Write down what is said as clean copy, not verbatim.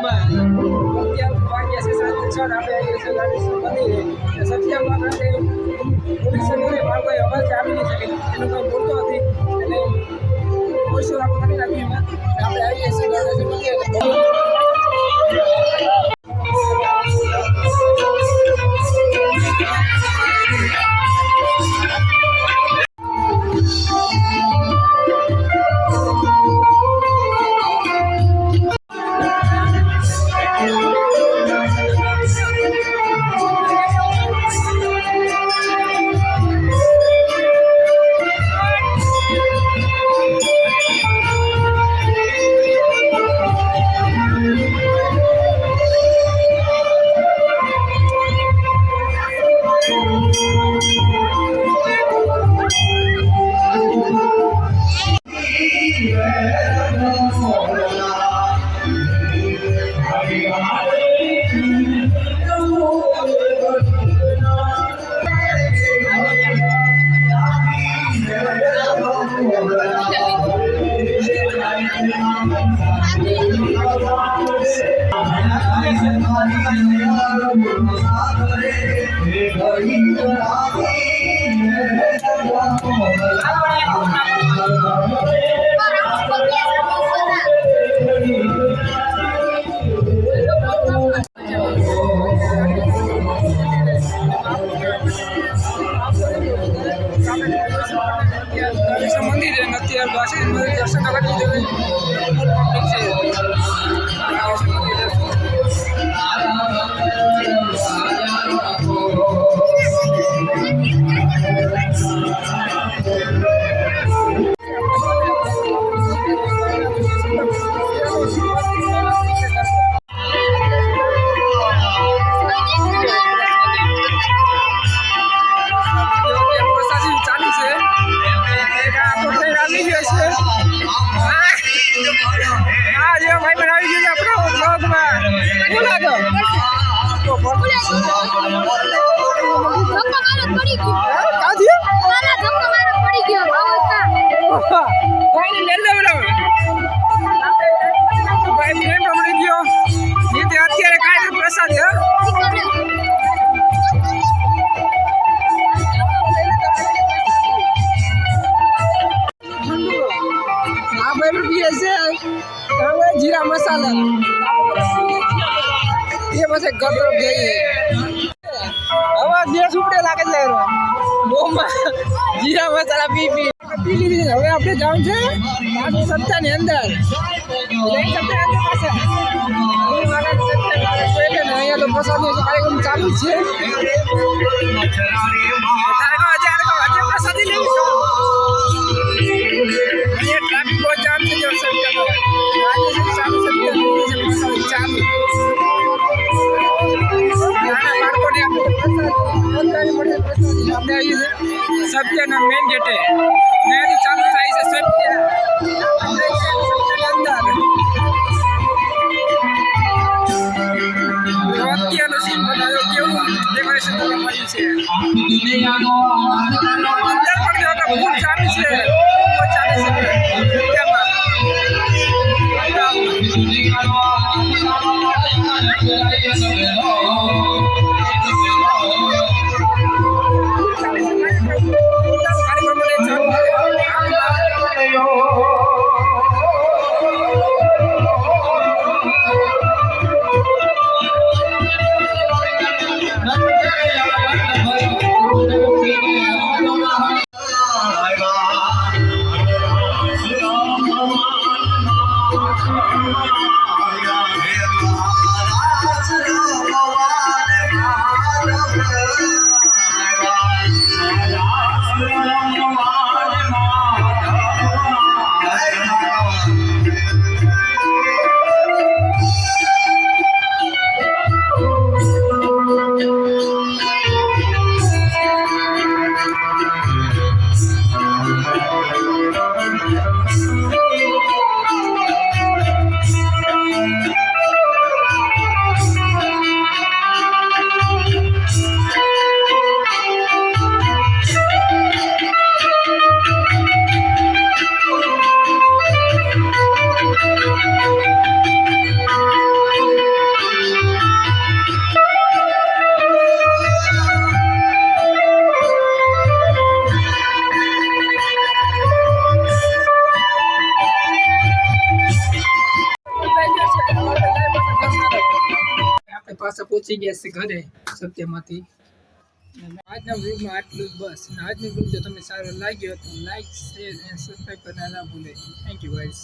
સત્યામાં વાગ્યા છે 7:06 આપણે આવીએ છીએ મંદિરે સત્યામાં પોલીસે બોલે કોઈ અવાજ આવી નહીં શકે એનું કોઈ બોલતો નથી એટલે પોલીસો આપણે કરી નાખ્યું આપણે આવીએ છીએ મંદિર અત્યારે દર્શન કરી અત્યારે કાંઈ પ્રસાદ જીરા મસાલા એ પછી ઘર તરફ જઈએ હવે ગેસ ઉપડે લાગે છે બોમાં જીરા મસાલા પી લીધી હવે આપણે જવાનું છે સત્તાની અંદર અહીંયા તો પ્રસાદનો કાર્યક્રમ ચાલુ છે પ્રસાદી લેવી ટ્રાફિક બહુ જામ થઈ ગયો ચાલુ નાના બાળકોને આપણે આવીએ છીએ સત્યના મેઇન ગેટે ત્યાંથી ચાલુ થાય છે સત્યની અંદર અત્યારનો સીન બનાવ્યો કેવું ડેકોરેશન કરવામાં આવ્યું છે અંદર પણ જો ફૂલ ચાલુ છે પહોંચી ગયા છે ઘરે સત્યમાંથી. અને આજના વ્લોગમાં આટલું જ બસ. અને આજનો વ્લોગ જો તમને સારો લાગ્યો તો લાઈક શેર અને સબસ્ક્રાઈબ કરતા ના ભૂલે. Thank you guys.